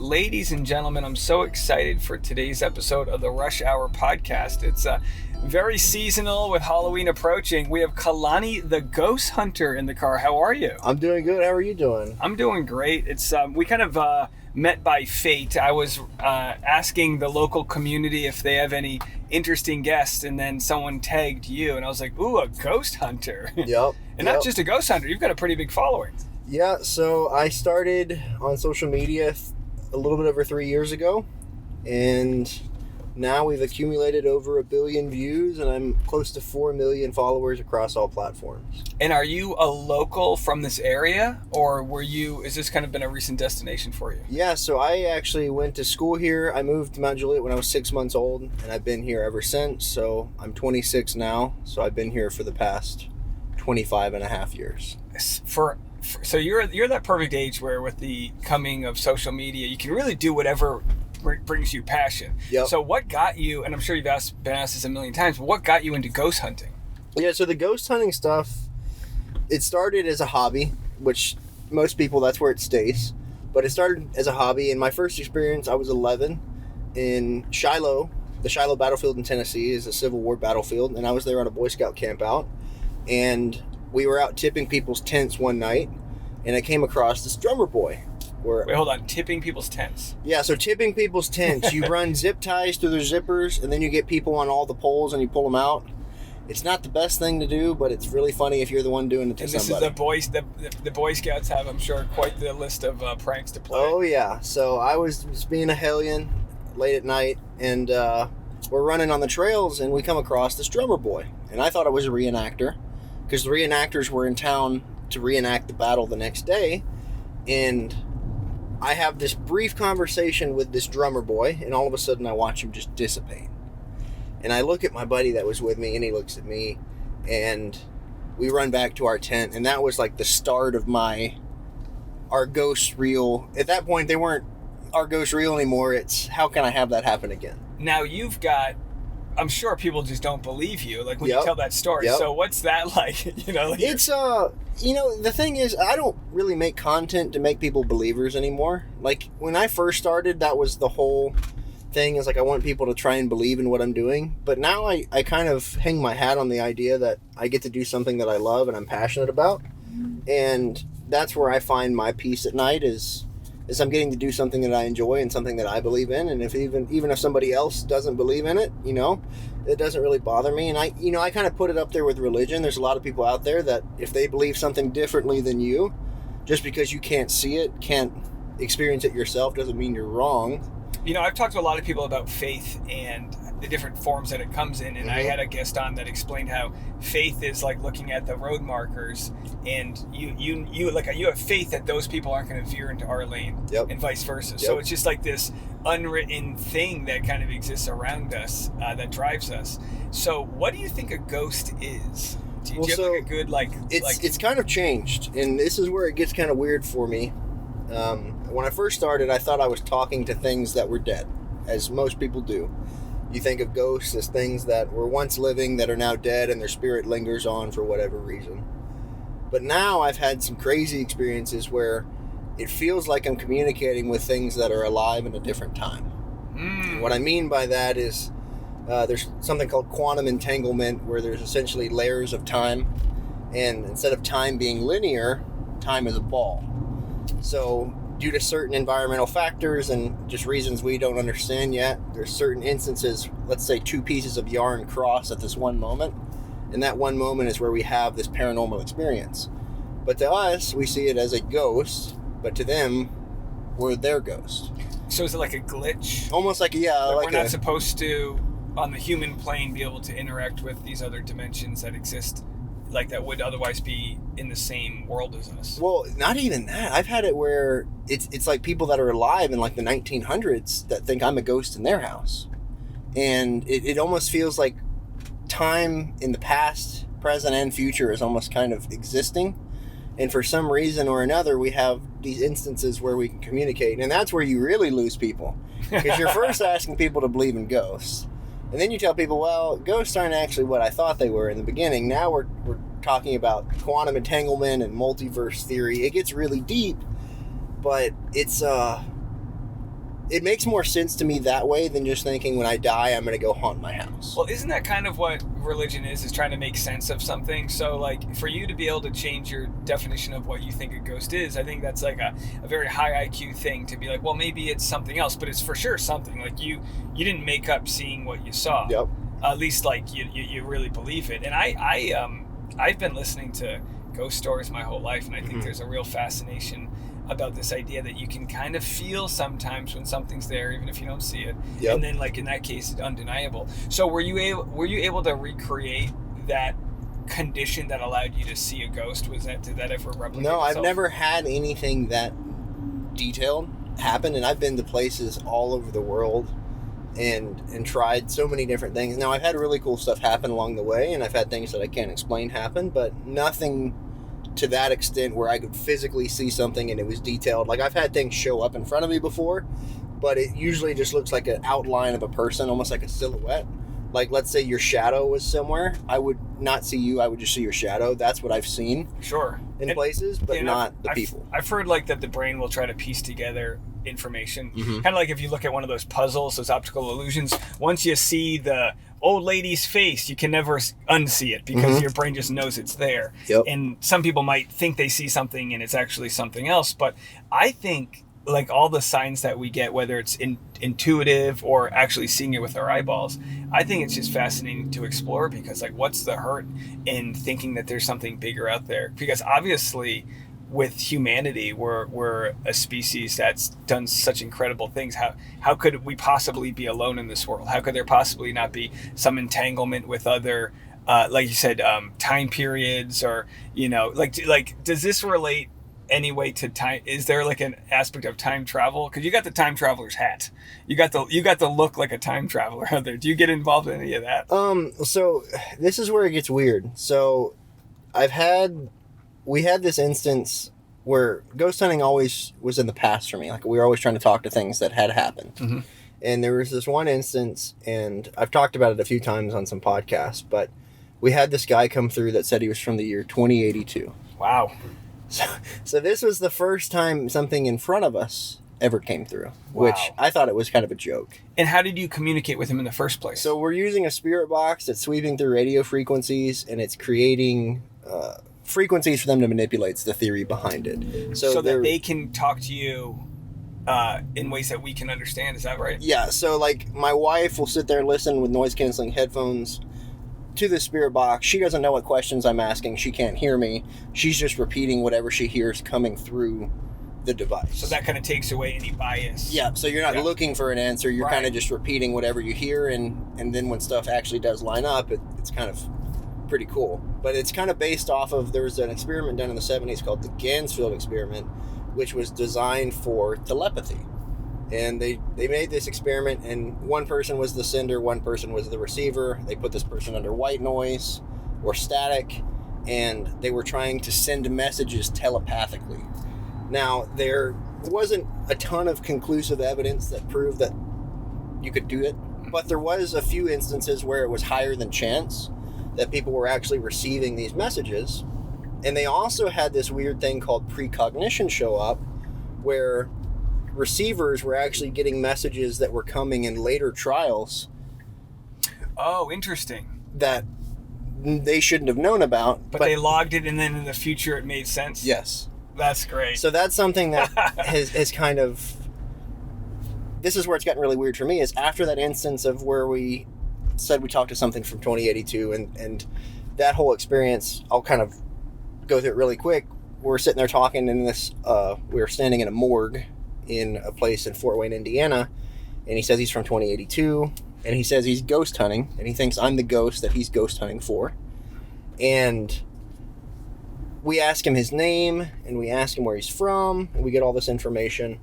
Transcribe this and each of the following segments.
Ladies and gentlemen, I'm so excited for today's episode of the Rush Hour podcast. It's very seasonal with Halloween approaching. We have Kalani the Ghost Hunter in the car. How are you? I'm doing good. How are you doing? I'm doing great. It's we kind of met by fate. I was asking the local community if they have any interesting guests, and then someone tagged you, and I was like, ooh, a ghost hunter. Yep. And not just a ghost hunter, you've got a pretty big following. Yeah, so I started on social media a little bit over 3 years ago, and now we've accumulated over 1 billion views, and I'm close to 4 million followers across all platforms. And are you a local from this area, or is this kind of been a recent destination for you? Yeah, so I actually went to school here. I moved to Mount Juliet when I was 6 months old, and I've been here ever since. So I'm 26 now, so I've been here for the past 25 and a half years. So you're that perfect age where with the coming of social media, you can really do whatever brings you passion. Yep. So what got you, and I'm sure you've been asked this a million times, but what got you into ghost hunting? Yeah, so the ghost hunting stuff, it started as a hobby, which most people, that's where it stays. But it started as a hobby, and my first experience, I was 11 in Shiloh. The Shiloh battlefield in Tennessee is a Civil War battlefield, and I was there on a Boy Scout camp out. And we were out tipping people's tents one night, and I came across this drummer boy. Wait, hold on. Tipping people's tents? Yeah, so tipping people's tents. You run zip ties through their zippers, and then you get people on all the poles, and you pull them out. It's not the best thing to do, but it's really funny if you're the one doing it to somebody. And this is the Boy Scouts have, I'm sure, quite the list of pranks to play. Oh, yeah. So I was just being a hellion late at night, and we're running on the trails, and we come across this drummer boy. And I thought it was a reenactor, because the reenactors were in town to reenact the battle the next day. And I have this brief conversation with this drummer boy, and all of a sudden I watch him just dissipate. And I look at my buddy that was with me, and he looks at me, and we run back to our tent, and that was like the start of our ghosts real. At that point, they weren't our ghosts real anymore. It's, how can I have that happen again? Now you've got, I'm sure people just don't believe you, like when you tell that story. Yep. So what's that like? It's, the thing is, I don't really make content to make people believers anymore. Like, when I first started, that was the whole thing, is like, I want people to try and believe in what I'm doing. But now I kind of hang my hat on the idea that I get to do something that I love and I'm passionate about. And that's where I find my peace at night is I'm getting to do something that I enjoy and something that I believe in. And if even if somebody else doesn't believe in it, it doesn't really bother me. And I kind of put it up there with religion. There's a lot of people out there that if they believe something differently than you, just because you can't see it, can't experience it yourself, doesn't mean you're wrong. I've talked to a lot of people about faith and the different forms that it comes in, and I had a guest on that explained how faith is like looking at the road markers, and you have faith that those people aren't going to veer into our lane, and vice versa. Yep. So it's just like this unwritten thing that kind of exists around us that drives us. So what do you think a ghost is? Do you have like a good It's kind of changed, and this is where it gets kind of weird for me. When I first started, I thought I was talking to things that were dead, as most people do. You think of ghosts as things that were once living that are now dead, and their spirit lingers on for whatever reason. But now I've had some crazy experiences where it feels like I'm communicating with things that are alive in a different time. And what I mean by that is there's something called quantum entanglement, where there's essentially layers of time, and instead of time being linear, time is a ball. So due to certain environmental factors and just reasons we don't understand yet, there's certain instances, let's say 2 pieces of yarn cross at this one moment, and that one moment is where we have this paranormal experience. But to us, we see it as a ghost, but to them, we're their ghost. So is it like a glitch? Almost like, we're not supposed to, on the human plane, be able to interact with these other dimensions that exist, like that would otherwise be in the same world as us. Well, not even that. I've had it where it's like people that are alive in like the 1900s that think I'm a ghost in their house. And it almost feels like time in the past, present, and future is almost kind of existing. And for some reason or another, we have these instances where we can communicate. And that's where you really lose people. Because you're first asking people to believe in ghosts. And then you tell people, well, ghosts aren't actually what I thought they were in the beginning. Now we're talking about quantum entanglement and multiverse theory. It gets really deep, but it's it makes more sense to me that way than just thinking when I die, I'm going to go haunt my house. Well, isn't that kind of what religion is trying to make sense of something? So, like, for you to be able to change your definition of what you think a ghost is, I think that's like a very high IQ thing to be like, well, maybe it's something else, but it's for sure something. Like, you didn't make up seeing what you saw. Yep. At least, like, you really believe it. And I've been listening to ghost stories my whole life, and I think there's a real fascination about this idea that you can kind of feel sometimes when something's there, even if you don't see it. Yep. And then, like, in that case, it's undeniable. So were you able to recreate that condition that allowed you to see a ghost? Did that ever replicate No, itself? I've never had anything that detailed happen, and I've been to places all over the world and tried so many different things. Now, I've had really cool stuff happen along the way, and I've had things that I can't explain happen, but nothing to that extent where I could physically see something and it was detailed. Like, I've had things show up in front of me before, but it usually just looks like an outline of a person, almost like a silhouette. Like, let's say your shadow was somewhere. I would not see you. I would just see your shadow. That's what I've seen. Sure. In places, but not the people. I've heard, like, that the brain will try to piece together information. Kind of like if you look at one of those puzzles, those optical illusions, once you see the old lady's face, you can never unsee it because your brain just knows it's there. Yep. And some people might think they see something and it's actually something else. But I think, like, all the signs that we get, whether it's intuitive or actually seeing it with our eyeballs, I think it's just fascinating to explore because, like, what's the hurt in thinking that there's something bigger out there? Because obviously, with humanity, we're a species that's done such incredible things. How could we possibly be alone in this world? How could there possibly not be some entanglement with other, like you said, time periods, or, you know, like does this relate anyway to time? Is there like an aspect of time travel? Because you got the time traveler's hat, you got the look like a time traveler out there. Do you get involved in any of that? So this is where it gets weird. So we had this instance where ghost hunting always was in the past for me. Like, we were always trying to talk to things that had happened. And there was this one instance, and I've talked about it a few times on some podcasts, but we had this guy come through that said he was from the year 2082. Wow. So this was the first time something in front of us ever came through, which I thought it was kind of a joke. And how did you communicate with him in the first place? So we're using a spirit box that's sweeping through radio frequencies, and it's creating frequencies for them to manipulate. It's the theory behind it. So that they can talk to you in ways that we can understand. Is that right? Yeah. So, like, my wife will sit there and listen with noise-canceling headphones to the spirit box. She doesn't know what questions I'm asking. She can't hear me. She's just repeating whatever she hears coming through the device. So that kind of takes away any bias. Yeah. So you're not looking for an answer. You're kind of just repeating whatever you hear, and then when stuff actually does line up, it's kind of pretty cool. But it's kind of based off of, there was an experiment done in the 70s called the Gansfield experiment, which was designed for telepathy. And they made this experiment, and one person was the sender, one person was the receiver. They put this person under white noise or static, and they were trying to send messages telepathically. Now, there wasn't a ton of conclusive evidence that proved that you could do it, but there was a few instances where it was higher than chance that people were actually receiving these messages. And they also had this weird thing called precognition show up, where receivers were actually getting messages that were coming in later trials. Oh, interesting. That they shouldn't have known about. But they logged it, and then in the future it made sense? Yes. That's great. So that's something that has kind of... This is where it's gotten really weird for me, is after that instance of where we said we talked to something from 2082, and that whole experience, I'll kind of go through it really quick. We're sitting there talking in this, we were standing in a morgue in a place in Fort Wayne, Indiana, and he says he's from 2082, and he says he's ghost hunting, and he thinks I'm the ghost that he's ghost hunting for. And we ask him his name, and we ask him where he's from, and we get all this information.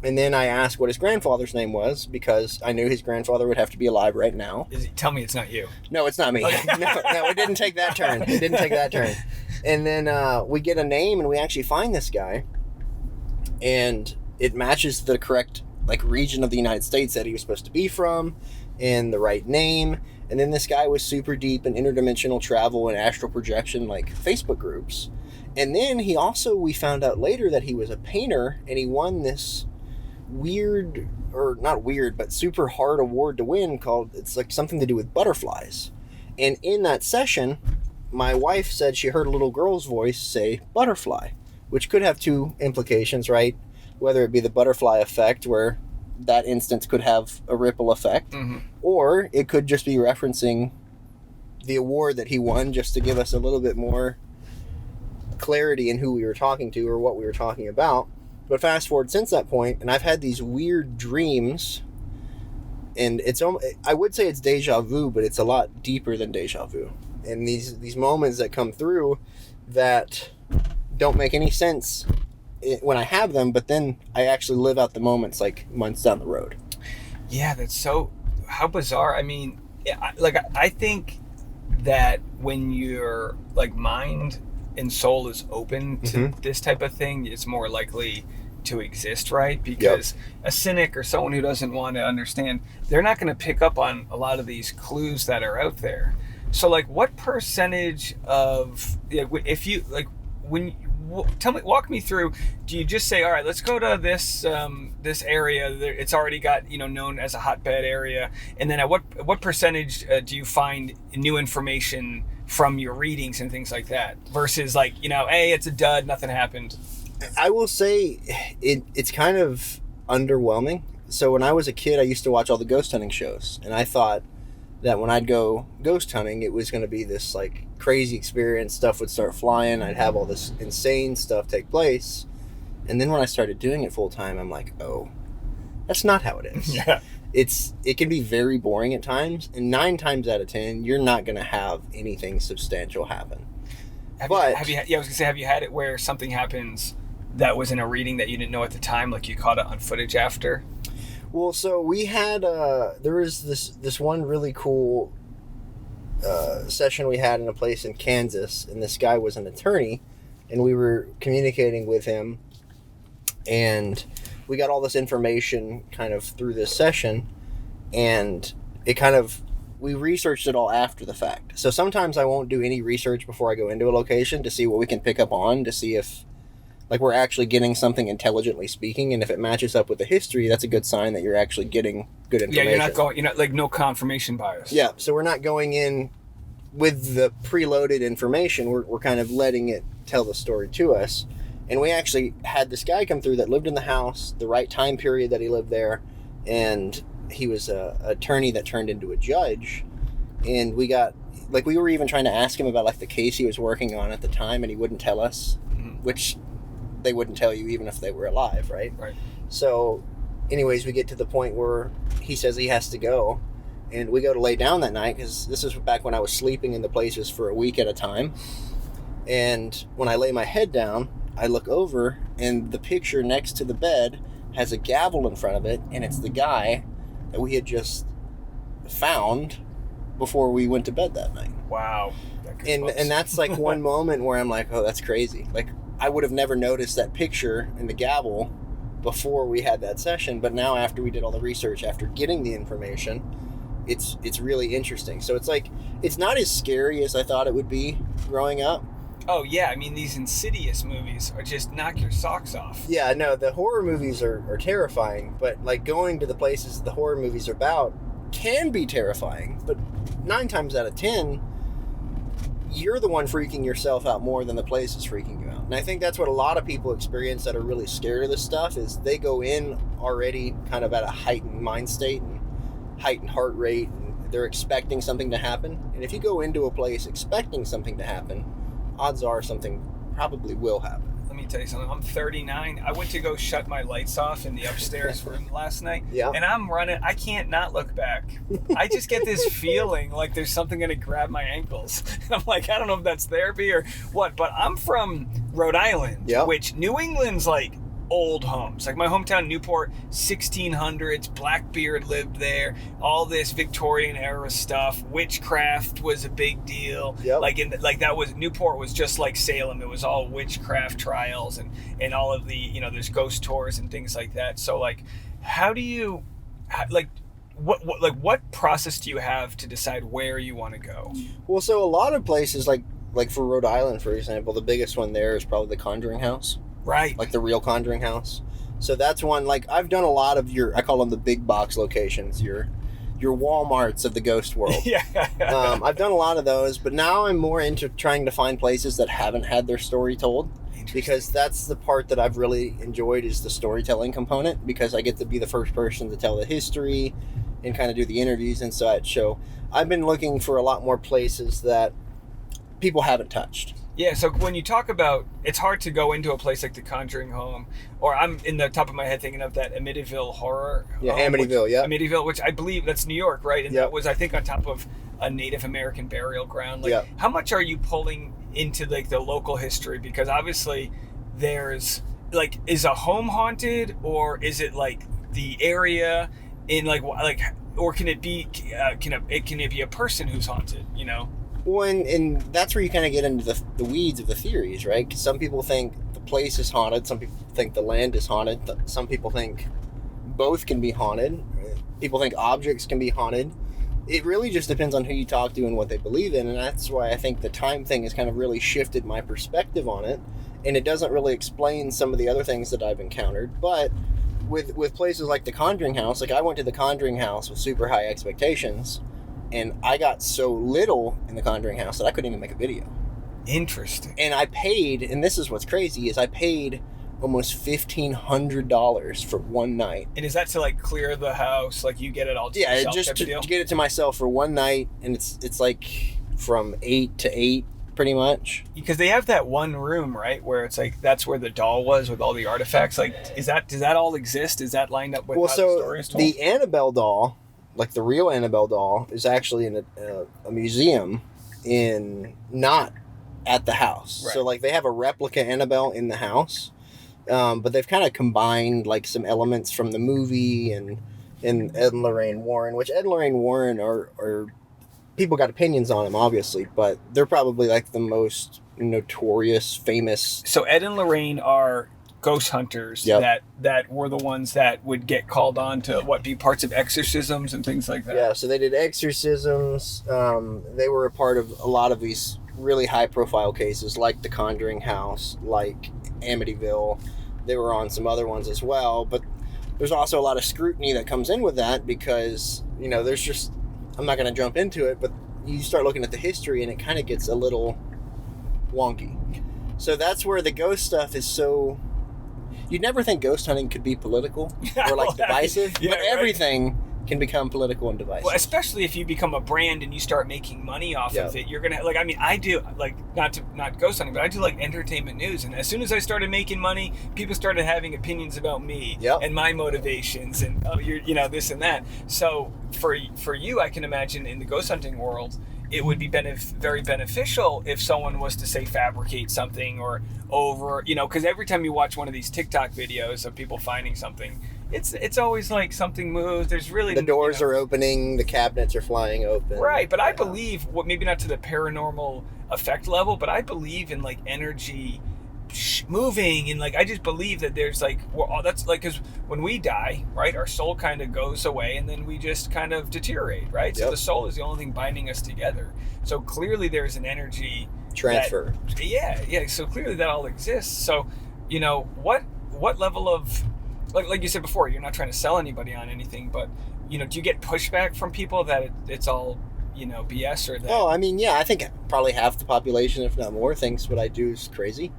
And then I asked what his grandfather's name was, because I knew his grandfather would have to be alive right now. Tell me it's not you. No, it's not me. Okay. No, it didn't take that turn. And then we get a name, and we actually find this guy. And it matches the correct, like, region of the United States that he was supposed to be from, and the right name. And then this guy was super deep in interdimensional travel and astral projection, like, Facebook groups. And then we found out later that he was a painter, and he won this weird, or not weird, but super hard award to win called, it's like something to do with butterflies. And in that session, my wife said she heard a little girl's voice say butterfly, which could have two implications, right? Whether it be the butterfly effect, where that instance could have a ripple effect, or it could just be referencing the award that he won, just to give us a little bit more clarity in who we were talking to or what we were talking about. But fast forward since that point, and I've had these weird dreams, and I would say it's deja vu, but it's a lot deeper than deja vu. And these moments that come through that don't make any sense when I have them, but then I actually live out the moments like months down the road. Yeah, that's so, how bizarre. I mean, I think that when your like mind and soul is open to this type of thing, it's more likely to exist, right? Because a cynic or someone who doesn't want to understand, they're not going to pick up on a lot of these clues that are out there. So like, what percentage of, if you like, walk me through, do you just say, all right, let's go to this this area, it's already got, known as a hotbed area, and then at what percentage do you find new information from your readings and things like that, versus like, hey, it's a dud, nothing happened? I will say it's kind of underwhelming. So when I was a kid, I used to watch all the ghost hunting shows, and I thought that when I'd go ghost hunting, it was going to be this like crazy experience. Stuff would start flying. I'd have all this insane stuff take place. And then when I started doing it full time, I'm like, oh, that's not how it is. Yeah. It can be very boring at times. And 9 times out of 10, you're not going to have anything substantial happen. Have you had it where something happens that was in a reading that you didn't know at the time, like you caught it on footage after? Well, so we had, there was this one really cool session we had in a place in Kansas, and this guy was an attorney, and we were communicating with him, and we got all this information kind of through this session, and we researched it all after the fact. So sometimes I won't do any research before I go into a location to see what we can pick up on, to see if like we're actually getting something intelligently speaking, and if it matches up with the history, that's a good sign that you're actually getting good information. Yeah, you're not like no confirmation bias. Yeah, so we're not going in with the preloaded information. We're kind of letting it tell the story to us. And we actually had this guy come through that lived in the house, the right time period that he lived there, and he was an attorney that turned into a judge. And we were even trying to ask him about like the case he was working on at the time, and he wouldn't tell us, which they wouldn't tell you even if they were alive, right? Right. So anyways, we get to the point where he says he has to go, and we go to lay down that night, because this is back when I was sleeping in the places for a week at a time. And when I lay my head down, I look over, and the picture next to the bed has a gavel in front of it, and it's the guy that we had just found before we went to bed that night. Wow. And that's like one moment where I'm like, oh, that's crazy. Like, I would have never noticed that picture in the gavel before we had that session, but now after we did all the research, after getting the information, it's really interesting. So it's like, it's not as scary as I thought it would be growing up. Oh yeah, I mean, these Insidious movies are just knock your socks off. Yeah, no, the horror movies are terrifying, but like going to the places the horror movies are about can be terrifying, but 9 times out of 10, you're the one freaking yourself out more than the place is freaking you out. And I think that's what a lot of people experience that are really scared of this stuff, is they go in already kind of at a heightened mind state and heightened heart rate, and they're expecting something to happen. And if you go into a place expecting something to happen, odds are something probably will happen. Let me tell you something. I'm 39. I went to go shut my lights off in the upstairs room last night. Yeah. And I'm running. I can't not look back. I just get this feeling like there's something going to grab my ankles. And I'm like, I don't know if that's therapy or what, but I'm from Rhode Island, which New England's like old homes. Like my hometown, Newport, 1600s, Blackbeard lived there, all this Victorian era stuff. Witchcraft was a big deal. Newport was just like Salem. It was all witchcraft trials and all of the, there's ghost tours and things like that. So like, how do you, what process do you have to decide where you want to go? Well, so a lot of places like for Rhode Island, for example, the biggest one there is probably the Conjuring House. Right. Like the real Conjuring House. So that's one, like, I've done a lot of I call them the big box locations, your Walmarts of the ghost world. Yeah. I've done a lot of those, but now I'm more into trying to find places that haven't had their story told, because that's the part that I've really enjoyed, is the storytelling component, because I get to be the first person to tell the history and kind of do the interviews and such. So I've been looking for a lot more places that people haven't touched. Yeah, so when you talk about, it's hard to go into a place like the Conjuring home, or I'm in the top of my head thinking of that Amityville horror. Yeah, Amityville, Amityville, which I believe that's New York, right? And that was, I think, on top of a Native American burial ground. Like, how much are you pulling into like the local history? Because obviously there's like, is a home haunted, or is it like the area in like, or can it be, can it be a person who's haunted, you know? Well, and that's where you kind of get into the weeds of the theories, right? Because some people think the place is haunted. Some people think the land is haunted. Some people think both can be haunted. People think objects can be haunted. It really just depends on who you talk to and what they believe in. And that's why I think the time thing has kind of really shifted my perspective on it. And it doesn't really explain some of the other things that I've encountered. But with places like the Conjuring house, like I went to the Conjuring house with super high expectations. And I got so little in the Conjuring house that I couldn't even make a video. Interesting. And I paid, and this is what's crazy, is I paid almost $1,500 for one night. And is that to like clear the house, like you get it all to yourself? Yeah, just to get it to myself for one night, and it's like from 8 to 8 pretty much. Because they have that one room, right, where it's like that's where the doll was with all the artifacts. Like, does that all exist? Is that lined up with how the story is told? The Annabelle doll, like the real Annabelle doll, is actually in a museum not at the house. Right. So like they have a replica Annabelle in the house, but they've kind of combined like some elements from the movie and Ed and Lorraine Warren, which Ed and Lorraine Warren are people got opinions on them obviously, but they're probably like the most notorious, famous. So Ed and Lorraine are ghost hunters that were the ones that would get called on to be parts of exorcisms and things like that. Yeah, so they did exorcisms. They were a part of a lot of these really high profile cases like the Conjuring house, like Amityville. They were on some other ones as well, but there's also a lot of scrutiny that comes in with that because, there's just, I'm not going to jump into it, but you start looking at the history and it kind of gets a little wonky. So that's where the ghost stuff is so... You'd never think ghost hunting could be political or like divisive, but everything can become political and divisive. Well, especially if you become a brand and you start making money off of it, you're gonna I do not ghost hunting, but I do like entertainment news. And as soon as I started making money, people started having opinions about me and my motivations and this and that. So for you, I can imagine in the ghost hunting world, it would be very beneficial if someone was to say fabricate something or because every time you watch one of these TikTok videos of people finding something, it's always like something moves. There's really the doors are opening, the cabinets are flying open. Right, but I believe maybe not to the paranormal effect level, but I believe in like energy moving and like I just believe that there's like that's like because when we die, right, our soul kind of goes away and then we just kind of deteriorate, right? So the soul is the only thing binding us together. So clearly there's an energy transfer. So clearly that all exists. So what level of like you said before, you're not trying to sell anybody on anything, but do you get pushback from people that it's all BS or that? Oh, I mean, yeah, I think probably half the population, if not more, thinks what I do is crazy.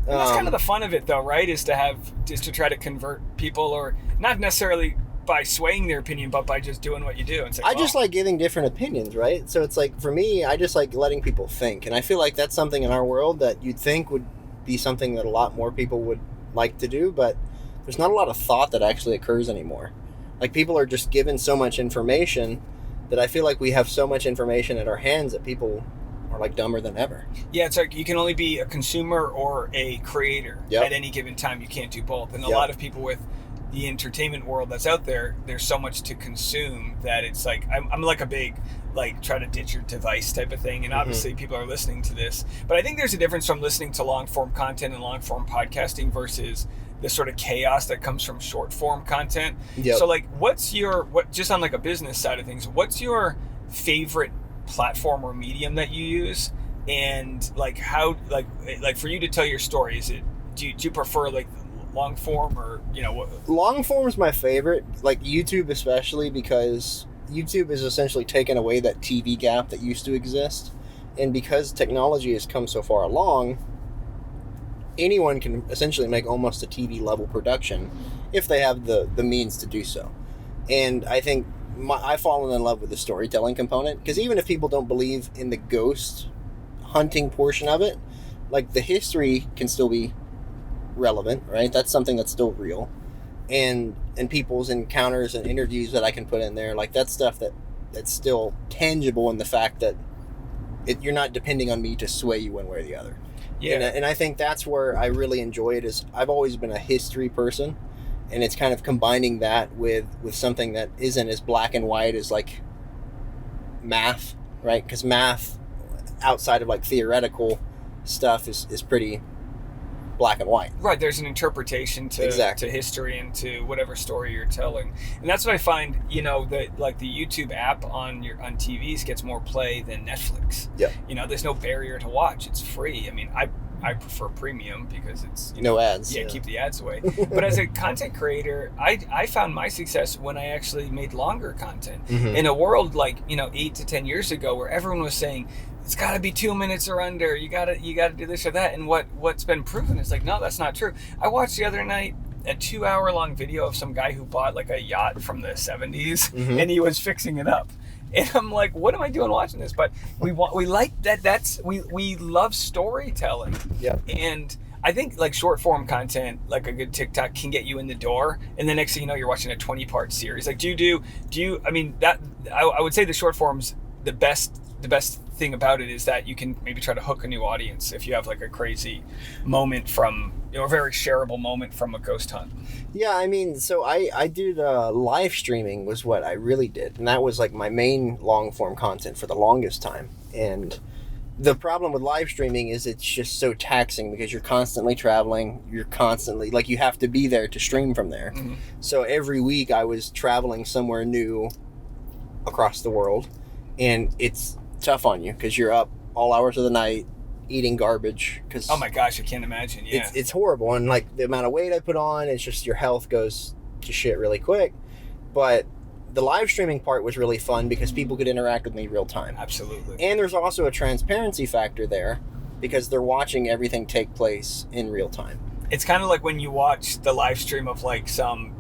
And that's kind of the fun of it, though, right? Is to try to convert people, or not necessarily by swaying their opinion, but by just doing what you do. And say, I just like giving different opinions, right? So it's like, for me, I just like letting people think. And I feel like that's something in our world that you'd think would be something that a lot more people would like to do, but there's not a lot of thought that actually occurs anymore. Like, people are just given so much information that I feel like we have so much information at our hands that people are like dumber than ever. Yeah, it's like you can only be a consumer or a creator at any given time. You can't do both. And a lot of people with the entertainment world that's out there, there's so much to consume that it's like I'm like a big like try to ditch your device type of thing. And obviously people are listening to this, but I think there's a difference from listening to long form content and long form podcasting versus the sort of chaos that comes from short form content. So like what just on like a business side of things, what's your favorite platform or medium that you use? And like how like for you to tell your story, is it do you prefer like long form, or what? Long form is my favorite, like YouTube especially, because YouTube is essentially taken away that TV gap that used to exist. And because technology has come so far along, anyone can essentially make almost a TV level production if they have the means to do so. And I think I've fallen in love with the storytelling component, because even if people don't believe in the ghost hunting portion of it, like the history can still be relevant, right? That's something that's still real. And people's encounters and interviews that I can put in there, like that's stuff that's still tangible in the fact that you're not depending on me to sway you one way or the other. Yeah. And I think that's where I really enjoy it. Is I've always been a history person, and it's kind of combining that with something that isn't as black and white as like math, right? Because math outside of like theoretical stuff is pretty black and white. Right, there's an interpretation to history and to whatever story you're telling. And that's what I find, that like the YouTube app on TVs gets more play than Netflix. Yeah. There's no barrier to watch. It's free. I mean, I prefer premium because it's no ads. Yeah, keep the ads away. But as a content creator, I found my success when I actually made longer content. Mm-hmm. In a world like 8 to 10 years ago, where everyone was saying it's got to be 2 minutes or under, you got to do this or that, and what's been proven is like, no, that's not true. I watched the other night a 2-hour-long video of some guy who bought like a yacht from the 70s, mm-hmm. and he was fixing it up. And I'm like, what am I doing watching this? But we like that. We love storytelling. Yeah. And I think like short form content, like a good TikTok, can get you in the door. And the next thing you know, you're watching a 20-part series. Like, do you? I mean, that I would say the short form's the best thing about it is that you can maybe try to hook a new audience if you have like a crazy moment from a very shareable moment from a ghost hunt. Yeah, I mean, so I did live streaming was what I really did, and that was like my main long form content for the longest time. And the problem with live streaming is it's just so taxing because you're constantly traveling, you're constantly like you have to be there to stream from there. Mm-hmm. So every week I was traveling somewhere new across the world, and it's tough on you because you're up all hours of the night eating garbage. Cause oh my gosh, I can't imagine. Yeah, it's horrible, and like the amount of weight I put on, it's just your health goes to shit really quick. But the live streaming part was really fun because people could interact with me real time. Absolutely. And there's also a transparency factor there because they're watching everything take place in real time. It's kind of like when you watch the live stream of like some,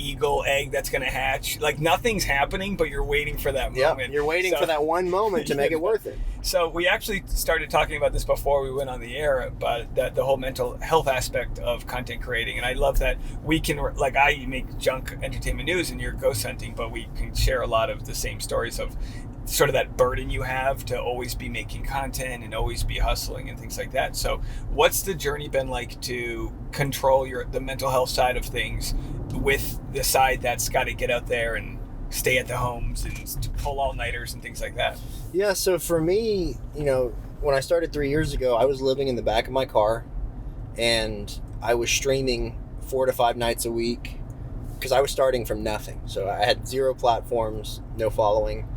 eagle egg that's going to hatch. Like nothing's happening, but you're waiting for that moment. Yeah, you're waiting for that one moment to make it worth it. So we actually started talking about this before we went on the air, but the whole mental health aspect of content creating. And I love that we can, like I make junk entertainment news and you're ghost hunting, but we can share a lot of the same stories of sort of that burden you have to always be making content and always be hustling and things like that. So what's the journey been like to control the mental health side of things with the side that's got to get out there and stay at the homes and to pull all-nighters and things like that? Yeah, so for me, when I started 3 years ago, I was living in the back of my car and I was streaming 4 to 5 nights a week because I was starting from nothing. So I had 0 platforms, no following.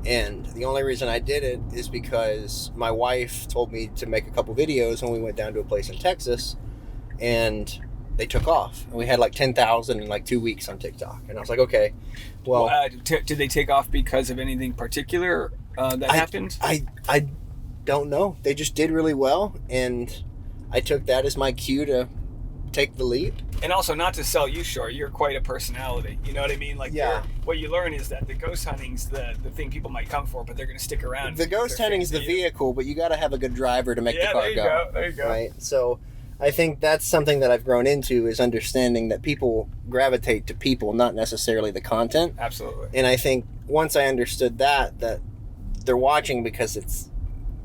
And the only reason I did it is because my wife told me to make a couple videos when we went down to a place in Texas, and they took off. And we had like 10,000 in like 2 weeks on TikTok. And I was like, okay, well... did they take off because of anything particular that happened? I don't know. They just did really well, and I took that as my cue to take the leap. And also, not to sell you short, you're quite a personality. You know what I mean? Like, yeah. What you learn is that the ghost hunting's the thing people might come for, but they're going to stick around. The ghost hunting's the vehicle, but you got to have a good driver to make the car go. There you go. Right? So I think that's something that I've grown into, is understanding that people gravitate to people, not necessarily the content. Absolutely. And I think once I understood that they're watching because it's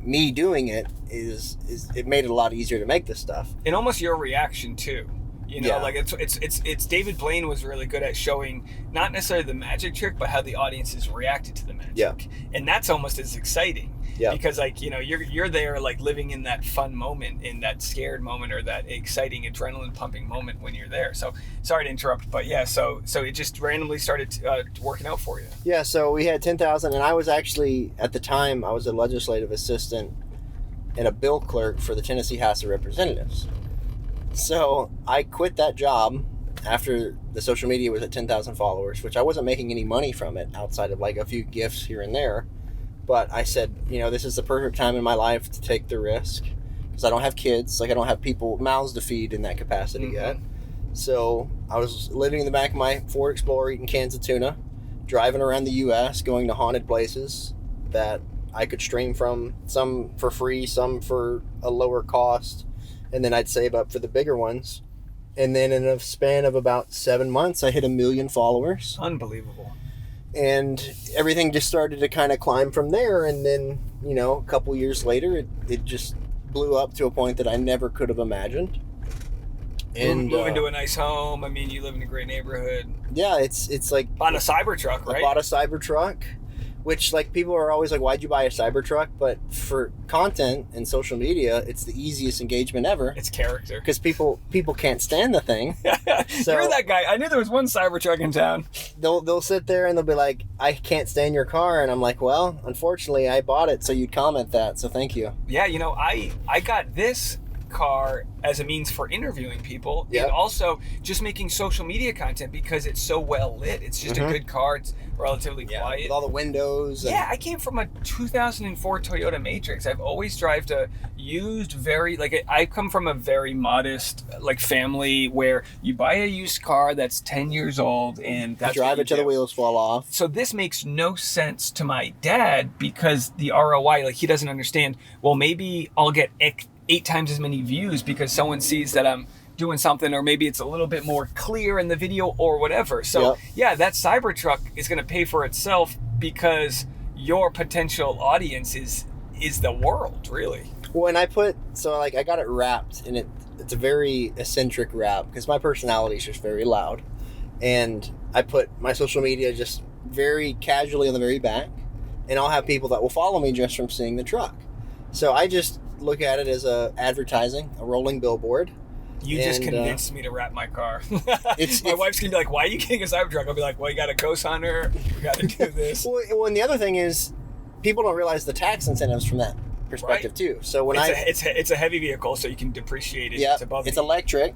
me doing it, it made it a lot easier to make this stuff. And almost your reaction too. Like it's David Blaine was really good at showing not necessarily the magic trick, but how the audiences reacted to the magic. Yeah. And that's almost as exciting. Yeah. Because you're there like living in that fun moment, in that scared moment, or that exciting adrenaline pumping moment when you're there. So sorry to interrupt, but yeah, so it just randomly started working out for you. Yeah, so we had 10,000, and I was actually, at the time, I was a legislative assistant and a bill clerk for the Tennessee House of Representatives. So I quit that job after the social media was at 10,000 followers, which I wasn't making any money from it outside of like a few gifts here and there. But I said, this is the perfect time in my life to take the risk because I don't have kids. Like I don't have mouths to feed in that capacity yet. So I was living in the back of my Ford Explorer eating cans of tuna, driving around the U.S., going to haunted places that I could stream from, some for free, some for a lower cost, and then I'd save up for the bigger ones. And then in a span of about 7 months, I hit 1 million followers. Unbelievable. And everything just started to kind of climb from there. And then, a couple years later, it just blew up to a point that I never could have imagined. And moving to a nice home. I mean, you live in a great neighborhood. Yeah, it's like... Bought a Cybertruck, right? I bought a Cybertruck, which, like, people are always like, why'd you buy a Cybertruck? But for content and social media, it's the easiest engagement ever. It's character. Because people can't stand the thing. So you're that guy. I knew there was one Cybertruck in town. They'll sit there and they'll be like, I can't stand your car. And I'm like, well, unfortunately, I bought it so you'd comment that. So thank you. Yeah, I got this car as a means for interviewing people and also just making social media content because it's so well lit. It's just a good car. It's relatively quiet with all the windows. I came from a 2004 Toyota Matrix. I've always driven a used, I come from a very modest family where you buy a used car that's 10 years old and that's drive it till the wheels fall off. So this makes no sense to my dad because the ROI, he doesn't understand. Well, maybe I'll get 8 times as many views because someone sees that I'm doing something, or maybe it's a little bit more clear in the video or whatever. So that Cybertruck is going to pay for itself because your potential audience is the world, really. When I got it wrapped, and it's a very eccentric wrap because my personality is just very loud, and I put my social media just very casually on the very back, and I'll have people that will follow me just from seeing the truck. So I just look at it as a rolling billboard. You just convinced me to wrap my car. My wife's gonna be like, why are you getting a Cybertruck? I'll be like, well, you got a ghost hunter, we got to do this. Well, and the other thing is people don't realize the tax incentives from that perspective too. So when it's a heavy vehicle, so you can depreciate it. Yeah, it's electric.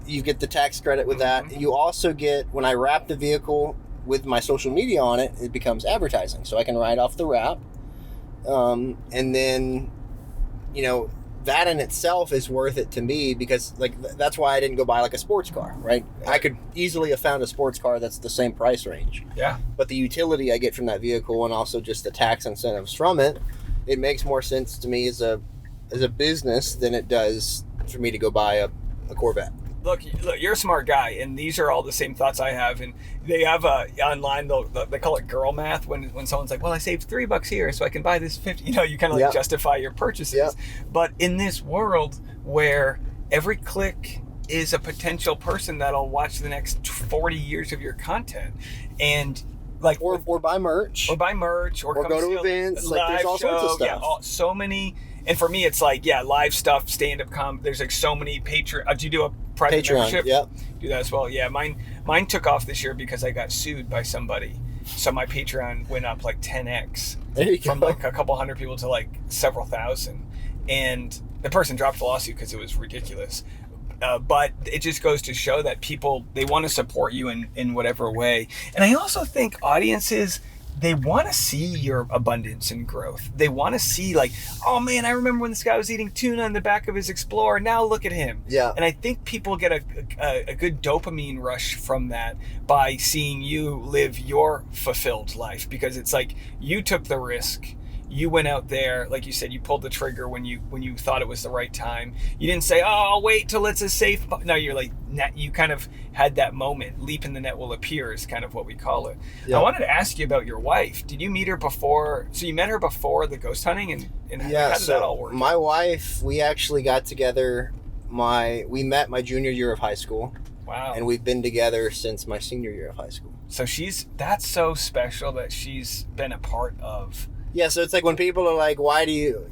You get the tax credit with that. You also get, when I wrap the vehicle with my social media on it, it becomes advertising. So I can write off the wrap. And then, that in itself is worth it to me because that's why I didn't go buy a sports car, right? I could easily have found a sports car that's the same price range. Yeah. But the utility I get from that vehicle and also just the tax incentives from it, it makes more sense to me as a business than it does for me to go buy a Corvette. Look, you're a smart guy, and these are all the same thoughts I have. And they have online, they call it girl math when someone's like, well, I saved $3 here, so I can buy this 50. You kind of justify your purchases. Yep. But in this world where every click is a potential person that'll watch the next 40 years of your content, and or buy merch, or go to events, there's all sorts of stuff. Yeah, so many. And for me, it's live stuff, stand-up there's so many Patreon. Do you do a private membership? Yep. Do that as well. Yeah, mine took off this year because I got sued by somebody. So my Patreon went up 10x. There you from go. A couple hundred people to several thousand. And the person dropped the lawsuit because it was ridiculous. But it just goes to show that people, they want to support you in whatever way. And I also think audiences, they want to see your abundance and growth. They want to see oh man, I remember when this guy was eating tuna in the back of his Explorer. Now look at him. Yeah. And I think people get a good dopamine rush from that by seeing you live your fulfilled life, because it's you took the risk. You went out there, like you said, you pulled the trigger when you thought it was the right time. You didn't say, "Oh, I'll wait till it's a safe." No, you're you kind of had that moment. Leap in the net will appear is kind of what we call it. Yeah. I wanted to ask you about your wife. Did you meet her before? So you met her before the ghost hunting, and how did that all work? My wife, we actually got together. We met my junior year of high school. Wow. And we've been together since my senior year of high school. So that's so special that she's been a part of. Yeah, so it's when people are like, why do you...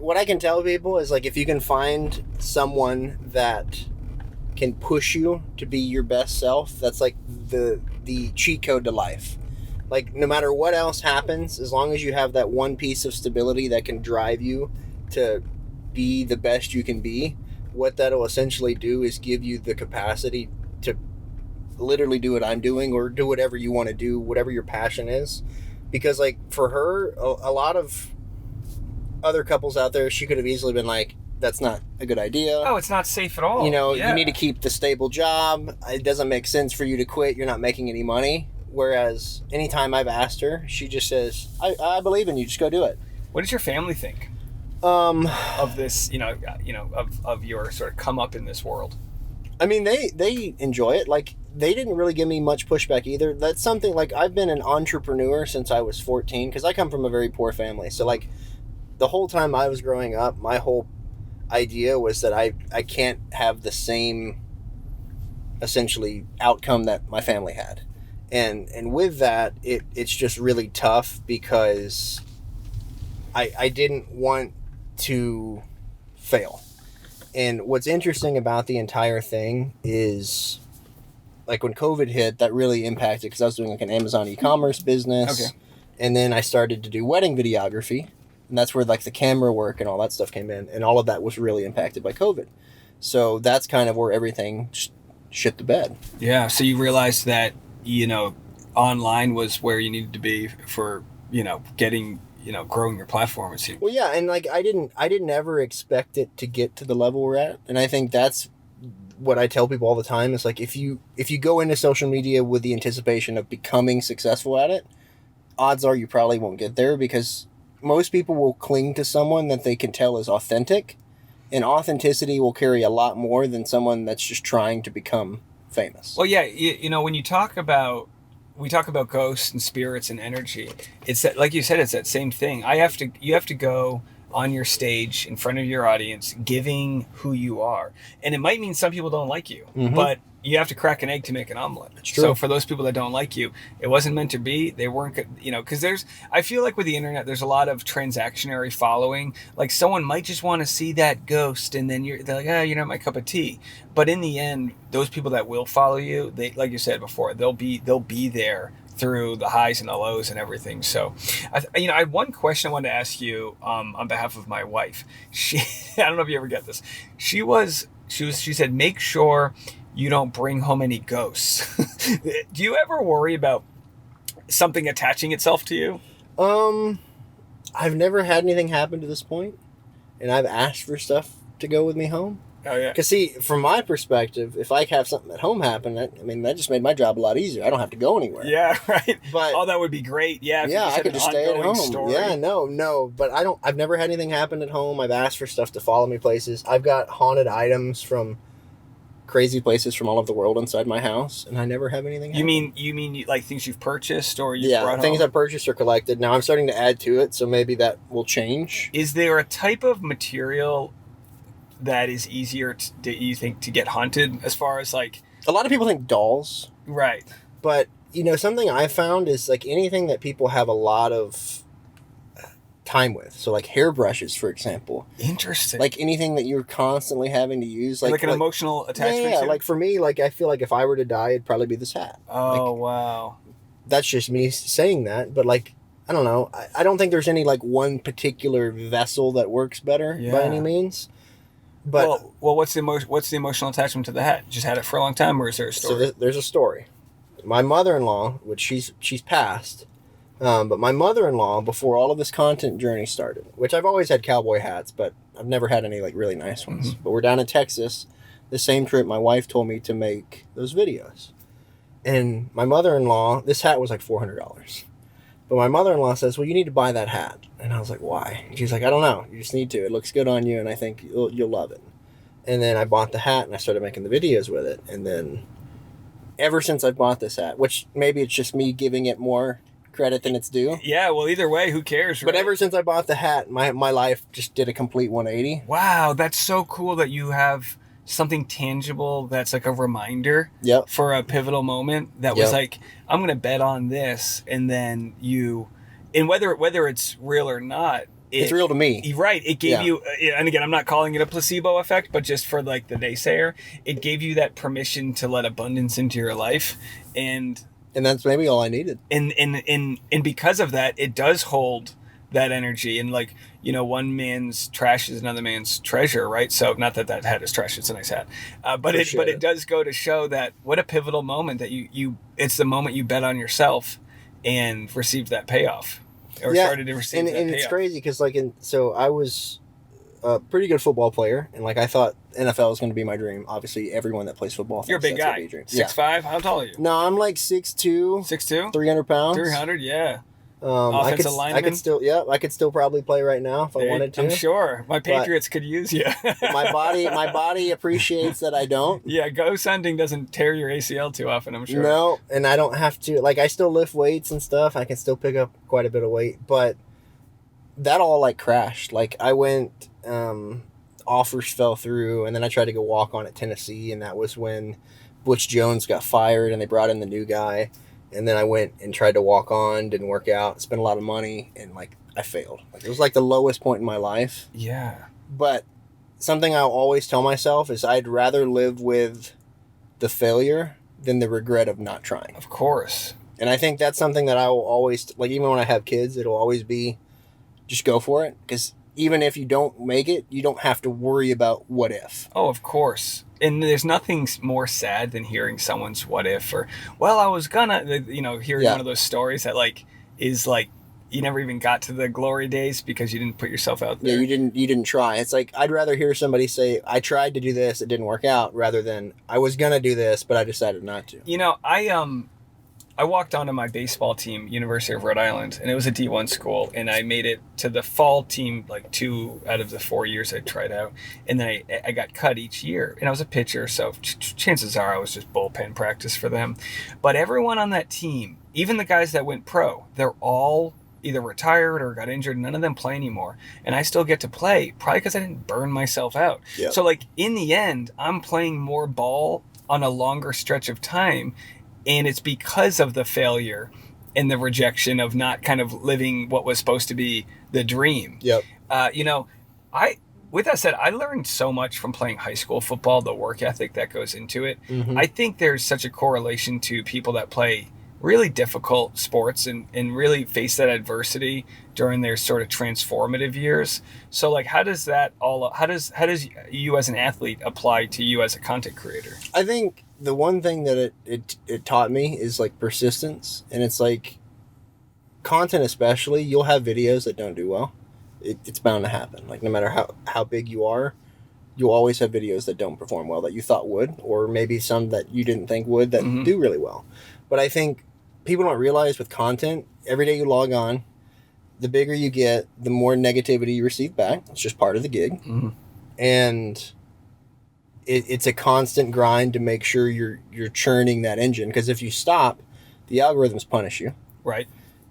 What I can tell people is if you can find someone that can push you to be your best self, that's the cheat code to life. No matter what else happens, as long as you have that one piece of stability that can drive you to be the best you can be, what that'll essentially do is give you the capacity to literally do what I'm doing or do whatever you want to do, whatever your passion is. Because, like, for her, a lot of other couples out there, she could have easily been like, that's not a good idea. Oh, it's not safe at all. You know, you need to keep the stable job. It doesn't make sense for you to quit. You're not making any money. Whereas anytime I've asked her, she just says, I believe in you. Just go do it. What does your family think of this, of your sort of come up in this world? I mean, they enjoy it. Like, they didn't really give me much pushback either. That's something, like, I've been an entrepreneur since I was 14 because I come from a very poor family. So, like, the whole time I was growing up, my whole idea was that I can't have the same, essentially, outcome that my family had. And with that, it's just really tough because I didn't want to fail. And what's interesting about the entire thing is, like, when COVID hit, that really impacted because I was doing, like, an Amazon e-commerce business. Okay. And then I started to do wedding videography. And that's where, like, the camera work and all that stuff came in. And all of that was really impacted by COVID. So that's kind of where everything just shit the bed. Yeah. So you realized that, online was where you needed to be for, getting, growing your platform. It seems. Well, yeah. And, like, I didn't ever expect it to get to the level we're at. And I think that's what I tell people all the time. Is, like, if you go into social media with the anticipation of becoming successful at it, odds are you probably won't get there because most people will cling to someone that they can tell is authentic, and authenticity will carry a lot more than someone that's just trying to become famous. Well, yeah, when we talk about ghosts and spirits and energy, it's that, like you said, it's that same thing. You have to go on your stage in front of your audience, giving who you are, and it might mean some people don't like you, but you have to crack an egg to make an omelet. It's true. So for those people that don't like you, it wasn't meant to be. They weren't, because I feel like with the internet, there's a lot of transactionary following. Like, someone might just want to see that ghost, and then they're like, you're not my cup of tea. But in the end, those people that will follow you, they, like you said before, they'll be there through the highs and the lows and everything. So, I had one question I wanted to ask you on behalf of my wife. I don't know if you ever get this. She said, make sure you don't bring home any ghosts. Do you ever worry about something attaching itself to you? I've never had anything happen to this point, and I've asked for stuff to go with me home. Oh, yeah. Because, see, from my perspective, if I have something at home happen, that just made my job a lot easier. I don't have to go anywhere. Yeah, right. But that would be great. Yeah, I could just stay at home. Story. Yeah, no. But I've never had anything happen at home. I've asked for stuff to follow me places. I've got haunted items from crazy places from all over the world inside my house, and I never have anything happen. You mean like things you've purchased or you've brought home? Things I've purchased or collected. Now I'm starting to add to it, so maybe that will change. Is there a type of material that is easier you think to get haunted, as far as, like, a lot of people think dolls, right? But something I found is, like, anything that people have a lot of time with. So, like, hairbrushes, for example. Interesting. Like, anything that you're constantly having to use, like an emotional attachment. Yeah, to? like, for me, like, I feel like if I were to die, it'd probably be this hat. Oh, wow. That's just me saying that, but, like, I don't know. I don't think there's any, like, one particular vessel that works better by any means. But well, what's the emotional attachment to the hat? Just had it for a long time, or is there a story? So there's a story. My mother-in-law, which she's passed, but my mother-in-law, before all of this content journey started, which I've always had cowboy hats, but I've never had any, like, really nice ones. But we're down in Texas. The same trip, my wife told me to make those videos, and my mother-in-law, this hat was like $400. But my mother-in-law says, well, you need to buy that hat. And I was like, why? And she's like, I don't know. You just need to. It looks good on you, and I think you'll love it. And then I bought the hat, and I started making the videos with it. And then ever since I bought this hat, which maybe it's just me giving it more credit than it's due. Yeah, well, either way, who cares, right? But ever since I bought the hat, my life just did a complete 180. Wow, that's so cool that you have something tangible that's like a reminder for a pivotal moment that was like, I'm going to bet on this. And then and whether it's real or not, it's real to me. Right. It gave you, and again, I'm not calling it a placebo effect, but just for, like, the naysayer, it gave you that permission to let abundance into your life. And that's maybe all I needed. And because of that, it does hold that energy, and like, you know, one man's trash is another man's treasure, right? So not that that hat is trash, it's a nice hat, but it does go to show that what a pivotal moment that it's the moment you bet on yourself and received that payoff, or started to receive that and payoff. It's crazy because so I was a pretty good football player, and like I thought NFL was going to be my dream. Obviously, everyone that plays football thinks You're a big guy. 6'5"? How tall are you? No, I'm like 6'2". 6'2"? 300 pounds. 300, yeah. Offensive lineman? I could still probably play right now if I wanted to. I'm sure. My Patriots could use you. my body appreciates that I don't. Yeah, ghost hunting doesn't tear your ACL too often, I'm sure. No, and I don't have to. Like, I still lift weights and stuff. I can still pick up quite a bit of weight, but that all like crashed. Like, I went, offers fell through, and then I tried to go walk on at Tennessee, and that was when Butch Jones got fired and they brought in the new guy. And then I went and tried to walk on, didn't work out, spent a lot of money, and like I failed. Like, it was like the lowest point in my life. Yeah. But something I'll always tell myself is I'd rather live with the failure than the regret of not trying. Of course. And I think that's something that I will always, like, even when I have kids, it'll always be just go for it. Because even if you don't make it, you don't have to worry about what if. Oh, of course. And there's nothing more sad than hearing someone's what if, or, well, I was gonna, you know, hearing one of those stories that like is like you never even got to the glory days because you didn't put yourself out there. Yeah, you didn't try. It's like, I'd rather hear somebody say, I tried to do this, it didn't work out, rather than I was gonna do this, but I decided not to. You know, I walked onto my baseball team, University of Rhode Island, and it was a D1 school, and I made it to the fall team like 2 out of the 4 years I tried out, and then I got cut each year, and I was a pitcher, so chances are I was just bullpen practice for them. But everyone on that team, even the guys that went pro, they're all either retired or got injured. None of them play anymore, and I still get to play, probably because I didn't burn myself out. Yep. So like in the end, I'm playing more ball on a longer stretch of time. And it's because of the failure and the rejection of not kind of living what was supposed to be the dream. Yep. You know, with that said, I learned so much from playing high school football, the work ethic that goes into it. Mm-hmm. I think there's such a correlation to people that play really difficult sports and really face that adversity during their sort of transformative years. So like, how does you as an athlete apply to you as a content creator? I think the one thing that it taught me is like persistence. And it's like content, especially, you'll have videos that don't do well. It's bound to happen. Like, no matter how big you are, you'll always have videos that don't perform well that you thought would, or maybe some that you didn't think would that mm-hmm. do really well. But I think people don't realize with content, every day you log on, the bigger you get, the more negativity you receive back. It's just part of the gig. Mm-hmm. And it's a constant grind to make sure you're churning that engine. Because if you stop, the algorithms punish you. Right.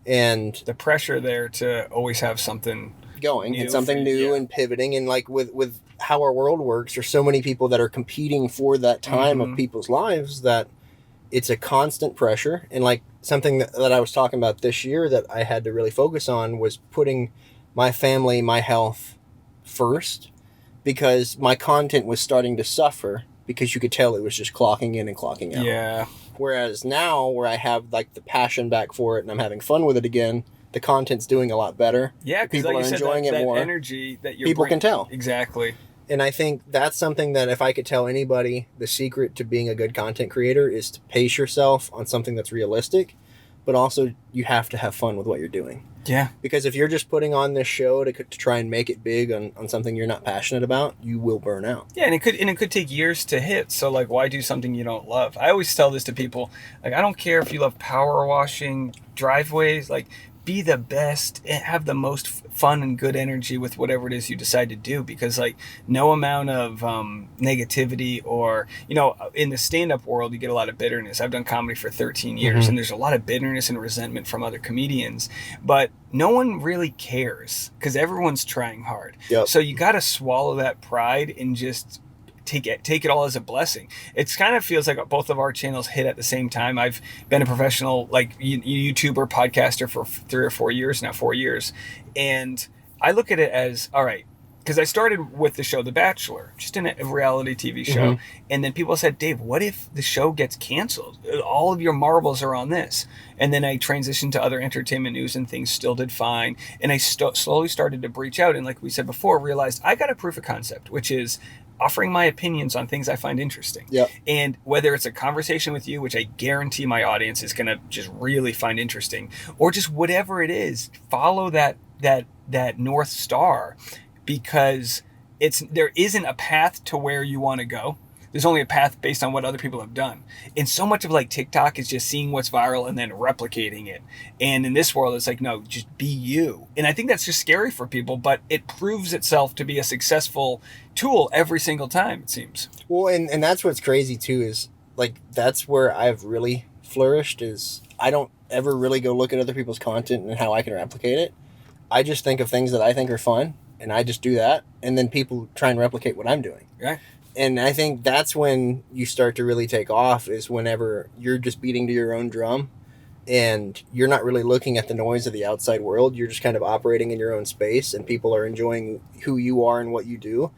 And the pressure there to always have something going and something new and pivoting. And like with how our world works, there's so many people that are competing for that time mm-hmm. of people's lives that it's a constant pressure. And like something that I was talking about this year that I had to really focus on was putting my family, my health first, because my content was starting to suffer because you could tell it was just clocking in and clocking out. Yeah. Whereas now, where I have like the passion back for it and I'm having fun with it again, the content's doing a lot better. Yeah, because people like are enjoying it more. Energy that you're people can tell. Exactly. And I think that's something that if I could tell anybody, the secret to being a good content creator is to pace yourself on something that's realistic, but also you have to have fun with what you're doing. Yeah. Because if you're just putting on this show to try and make it big on something you're not passionate about, you will burn out. Yeah, and it could take years to hit. So like, why do something you don't love? I always tell this to people. Like, I don't care if you love power washing, driveways, like, be the best and have the most fun and good energy with whatever it is you decide to do, because like no amount of negativity or, you know, in the stand-up world, you get a lot of bitterness. I've done comedy for 13 years mm-hmm. and there's a lot of bitterness and resentment from other comedians, but no one really cares because everyone's trying hard. Yep. So you got to swallow that pride and just take it all as a blessing. It's kind of feels like both of our channels hit at the same time. I've been a professional like YouTuber, podcaster for 3 or 4 years now, 4 years. And I look at it as, all right, because I started with the show The Bachelor, just in a reality TV show. Mm-hmm. And then people said, Dave, what if the show gets canceled? All of your marbles are on this. And then I transitioned to other entertainment news and things still did fine. And I slowly started to breach out. And like we said before, realized I got a proof of concept, which is offering my opinions on things I find interesting. Yep. And whether it's a conversation with you, which I guarantee my audience is going to just really find interesting, or just whatever it is, follow that North Star, because there isn't a path to where you want to go. There's only a path based on what other people have done. And so much of like TikTok is just seeing what's viral and then replicating it. And in this world, it's like, no, just be you. And I think that's just scary for people, but it proves itself to be a successful tool every single time, it seems. Well, and that's what's crazy too, is like, that's where I've really flourished, is I don't ever really go look at other people's content and how I can replicate it. I just think of things that I think are fun, and I just do that. And then people try and replicate what I'm doing. Right. And I think that's when you start to really take off, is whenever you're just beating to your own drum and you're not really looking at the noise of the outside world. You're just kind of operating in your own space, and people are enjoying who you are and what you do,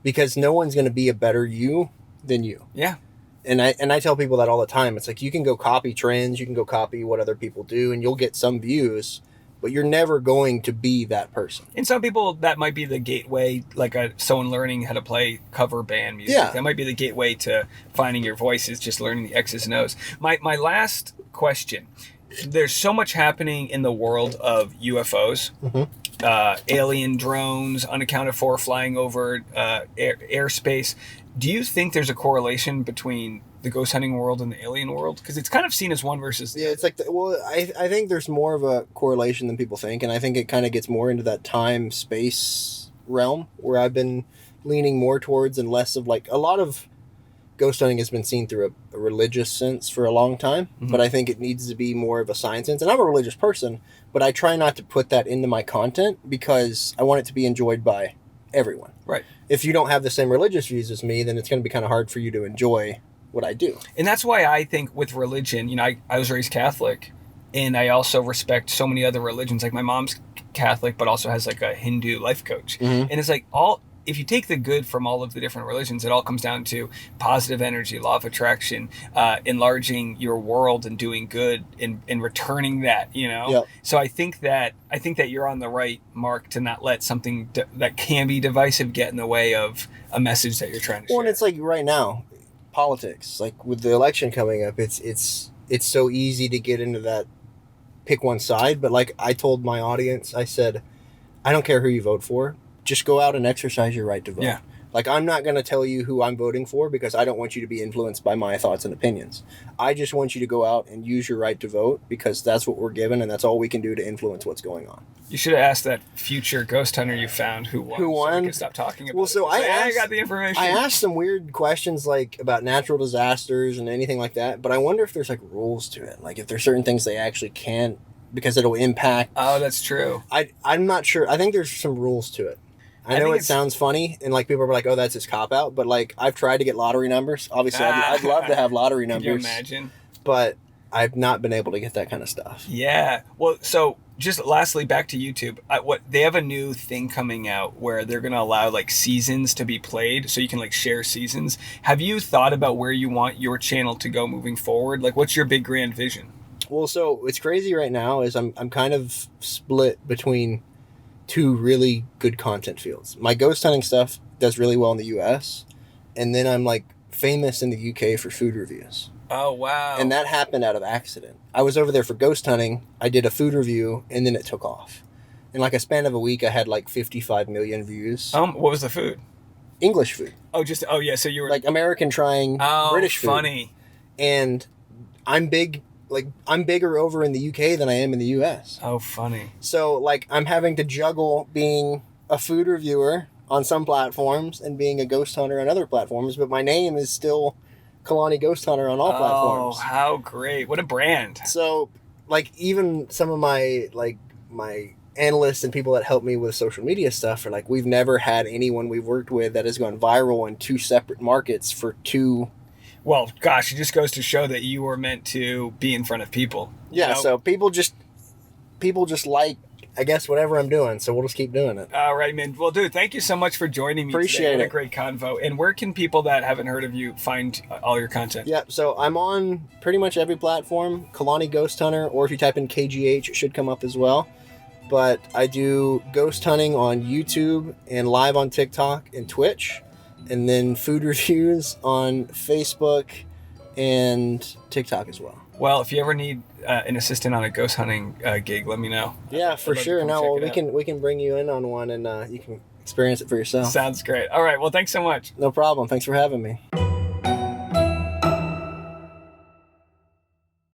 because no one's going to be a better you than you. Yeah. And I tell people that all the time. It's like, you can go copy trends, you can go copy what other people do, and you'll get some views, but you're never going to be that person. And some people, that might be the gateway, like someone learning how to play cover band music. Yeah. That might be the gateway to finding your voice, is just learning the X's and O's. My last question, there's so much happening in the world of UFOs, alien drones, unaccounted for, flying over airspace. Do you think there's a correlation between the ghost hunting world and the alien world? Because it's kind of seen as one versus the other. It's like, I think there's more of a correlation than people think, and I think it kind of gets more into that time-space realm, where I've been leaning more towards, and less of like, a lot of ghost hunting has been seen through a religious sense for a long time, but I think it needs to be more of a science sense. And I'm a religious person, but I try not to put that into my content, because I want it to be enjoyed by everyone. Right. If you don't have the same religious views as me, then it's going to be kind of hard for you to enjoy what I do. And that's why I think with religion, I was raised Catholic, and I also respect so many other religions. Like, my mom's Catholic, but also has like a Hindu life coach. And it's like, if you take the good from all of the different religions, it all comes down to positive energy, law of attraction, enlarging your world and doing good, and returning that, Yep. So I think that you're on the right mark to not let something that can be divisive get in the way of a message that you're trying to share. Well, and it's like right now, politics, like with the election coming up, it's so easy to get into that pick one side. But like I told my audience, I said, I don't care who you vote for. Just go out and exercise your right to vote. Yeah. Like, I'm not going to tell you who I'm voting for, because I don't want you to be influenced by my thoughts and opinions. I just want you to go out and use your right to vote, because that's what we're given, and that's all we can do to influence what's going on. You should have asked that future ghost hunter you found who won. Who won? So we can stop talking about so it. I got the information. I asked some weird questions, like about natural disasters and anything like that, but I wonder if there's like rules to it. Like, if there's certain things they actually can't, because it'll impact. Oh, that's true. I'm not sure. I think there's some rules to it. I know it sounds funny, and like people are like, "Oh, that's his cop out." But like, I've tried to get lottery numbers. Obviously, I'd love to have lottery numbers. Can you imagine? But I've not been able to get that kind of stuff. Yeah. Well, so just lastly, back to YouTube. They have a new thing coming out where they're going to allow like seasons to be played, so you can like share seasons. Have you thought about where you want your channel to go moving forward? Like, what's your big grand vision? Well, so what's crazy right now is I'm kind of split between two really good content fields. My ghost hunting stuff does really well in the US, and then I'm like famous in the UK for food reviews. Oh, wow. And that happened out of accident. I was over there for ghost hunting, I did a food review, and then it took off. In like a span of a week, I had like 55 million views. What was the food? English food. Oh yeah, so you were like American trying British food. Funny. And I'm bigger over in the UK than I am in the US. Oh, funny. So, like, I'm having to juggle being a food reviewer on some platforms and being a ghost hunter on other platforms, but my name is still Kalani Ghost Hunter on all platforms. Oh, how great. What a brand. So, like, even some of my analysts and people that help me with social media stuff are like, we've never had anyone we've worked with that has gone viral in two separate markets for two. Well, gosh, it just goes to show that you were meant to be in front of people. Yeah, so people just like I guess whatever I'm doing. So we'll just keep doing it. All right, man. Well, dude, thank you so much for joining me Appreciate today. What it. a great convo. And where can people that haven't heard of you find all your content? Yeah, so I'm on pretty much every platform. Kalani Ghost Hunter, or if you type in KGH, it should come up as well. But I do ghost hunting on YouTube and live on TikTok and Twitch. And then food reviews on Facebook and TikTok as well. Well, if you ever need an assistant on a ghost hunting gig, let me know. Yeah, for sure. No, well, we can bring you in on one, and you can experience it for yourself. Sounds great. All right. Well, thanks so much. No problem. Thanks for having me.